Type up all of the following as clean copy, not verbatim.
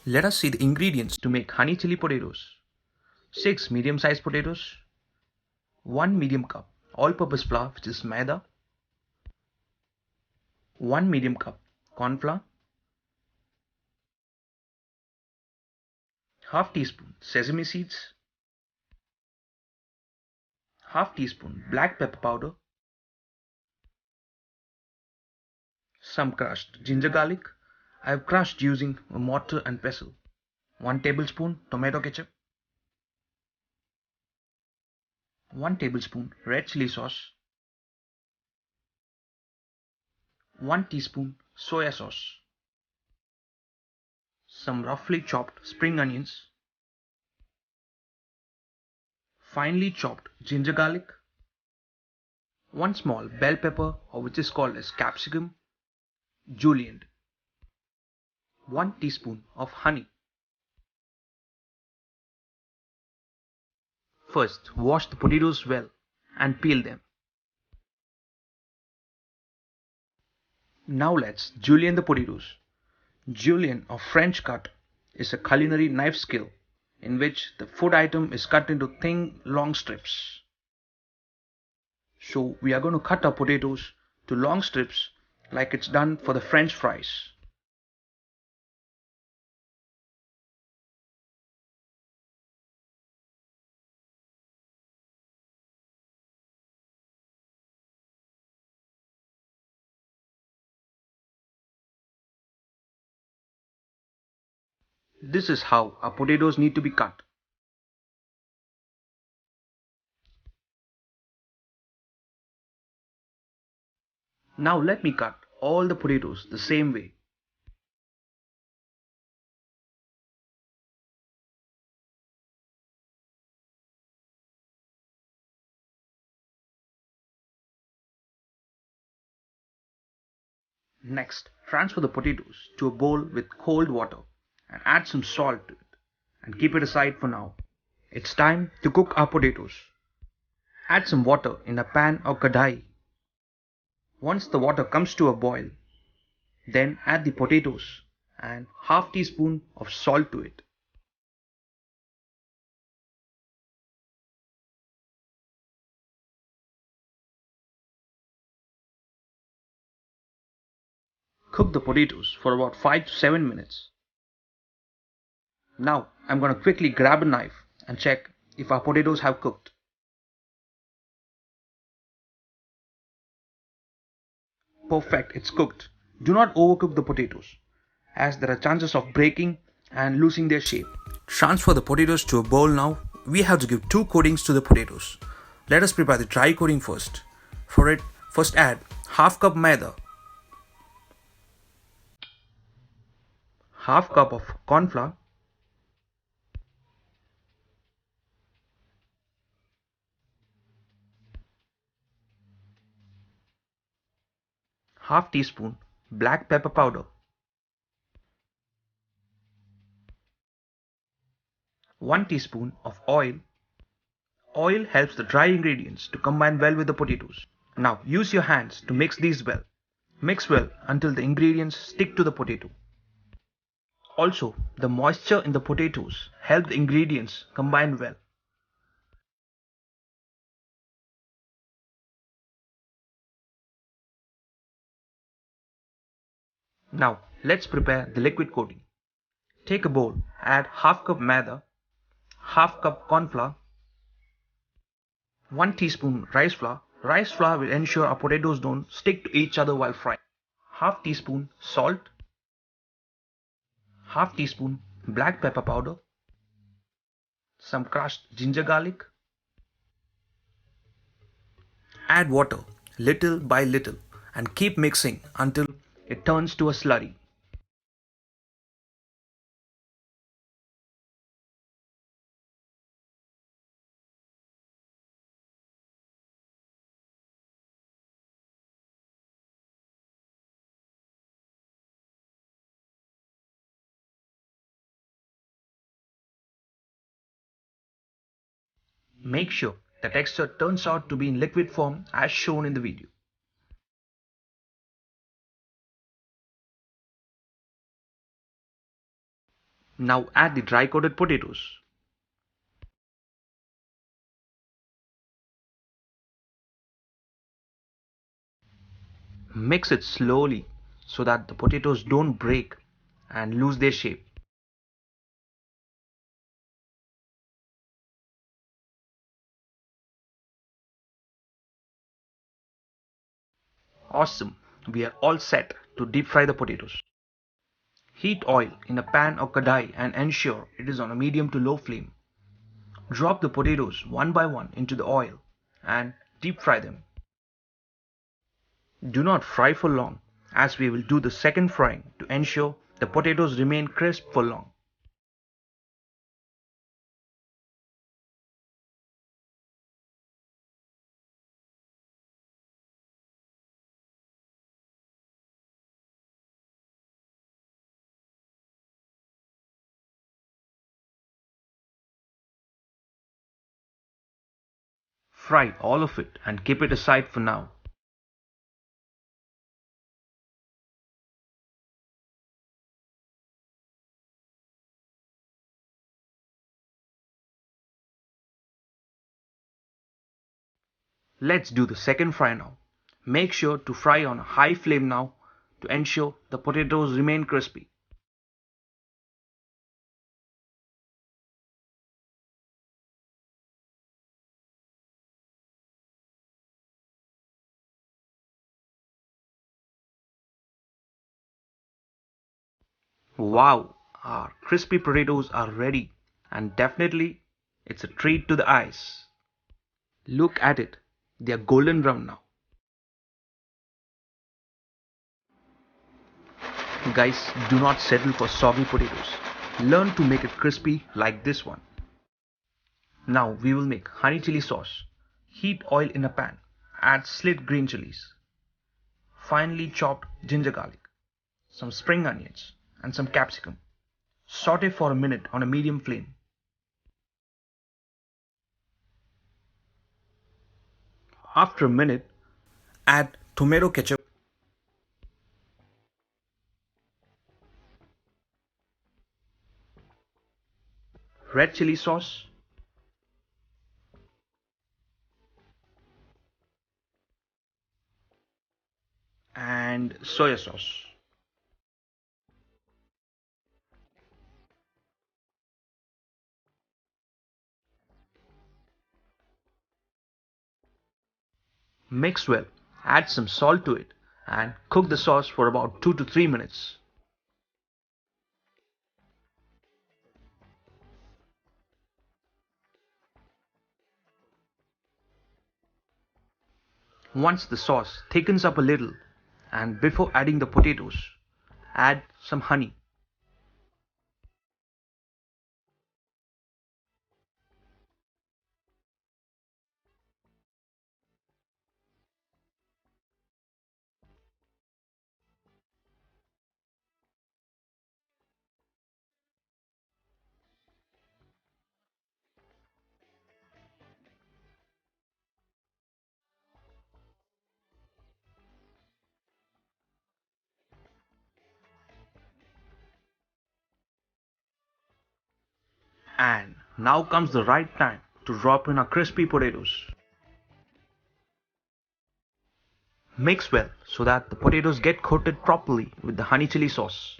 Let us see the ingredients to make honey chili potatoes. 6 medium-sized potatoes, 1 medium cup all-purpose flour which is maida, 1 medium cup corn flour, half teaspoon sesame seeds, half teaspoon black pepper powder, some crushed ginger garlic. I have crushed using a mortar and pestle. 1 tablespoon tomato ketchup, 1 tablespoon red chili sauce, 1 teaspoon soya sauce, some roughly chopped spring onions, finely chopped ginger garlic, 1 small bell pepper or which is called as capsicum, julienne, 1 teaspoon of honey. First, wash the potatoes well and peel them. Now let's julienne the potatoes. Julienne or French cut is a culinary knife skill in which the food item is cut into thin long strips. So we are going to cut our potatoes to long strips like it's done for the French fries. This is how our potatoes need to be cut. Now let me cut all the potatoes the same way. Next, transfer the potatoes to a bowl with cold water and add some salt to it and keep it aside for now. It's time to cook our potatoes. Add some water in a pan or kadai. Once the water comes to a boil, then add the potatoes and half teaspoon of salt to it. Cook the potatoes for about 5 to 7 minutes. Now I'm going to quickly grab a knife and check if our potatoes have cooked. Perfect, it's cooked. Do not overcook the potatoes as there are chances of breaking and losing their shape. Transfer the potatoes to a bowl now. We have to give 2 coatings to the potatoes. Let us prepare the dry coating first. For it, first add half cup maida, half cup of corn flour, half teaspoon black pepper powder, 1 teaspoon of oil. Oil helps the dry ingredients to combine well with the potatoes. Now use your hands to mix these well. Mix well until the ingredients stick to the potato. Also, the moisture in the potatoes help the ingredients combine well. Now let's prepare the liquid coating. Take a bowl, add half cup maida, half cup corn flour, 1 teaspoon rice flour. Rice flour will ensure our potatoes don't stick to each other while frying. Half teaspoon salt, half teaspoon black pepper powder, some crushed ginger garlic. Add water little by little and keep mixing until it turns to a slurry. Make sure the texture turns out to be in liquid form as shown in the video. Now add the dry coated potatoes. Mix it slowly so that the potatoes don't break and lose their shape. Awesome! We are all set to deep fry the potatoes. Heat oil in a pan or kadai and ensure it is on a medium to low flame. Drop the potatoes one by one into the oil and deep fry them. Do not fry for long, as we will do the second frying to ensure the potatoes remain crisp for long. Fry all of it and keep it aside for now. Let's do the second fry now. Make sure to fry on a high flame now to ensure the potatoes remain crispy. Wow, our crispy potatoes are ready, and definitely it's a treat to the eyes. Look at it, they are golden brown now. Guys, do not settle for soggy potatoes. Learn to make it crispy like this one. Now we will make honey chili sauce. Heat oil in a pan. Add slit green chilies, finely chopped ginger garlic, some spring onions, and some capsicum. Saute for a minute on a medium flame. After a minute, add tomato ketchup, red chili sauce, and soya sauce. Mix well, add some salt to it, and cook the sauce for about 2 to 3 minutes. Once the sauce thickens up a little, and before adding the potatoes, add some honey. And now comes the right time to drop in our crispy potatoes. Mix well so that the potatoes get coated properly with the honey chili sauce.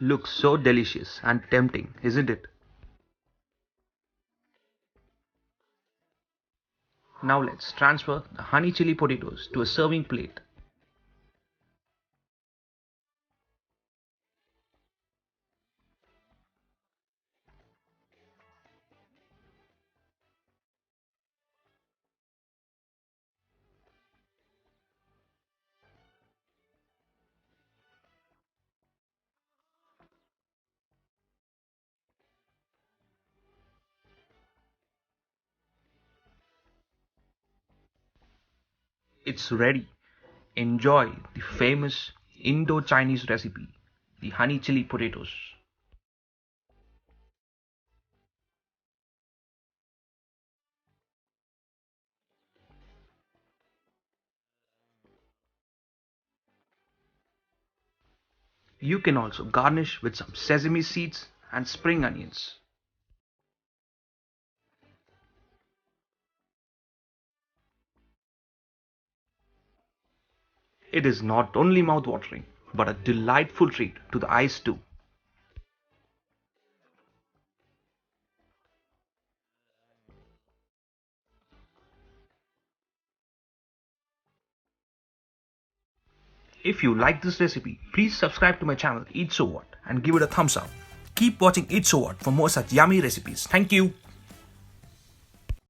Looks so delicious and tempting, isn't it? Now let's transfer the honey chili potatoes to a serving plate. It's ready. Enjoy the famous Indo-Chinese recipe, the honey chili potatoes. You can also garnish with some sesame seeds and spring onions. It is not only mouth-watering, but a delightful treat to the eyes too. If you like this recipe, please subscribe to my channel Eatsowhat and give it a thumbs up. Keep watching Eatsowhat for more such yummy recipes. Thank you.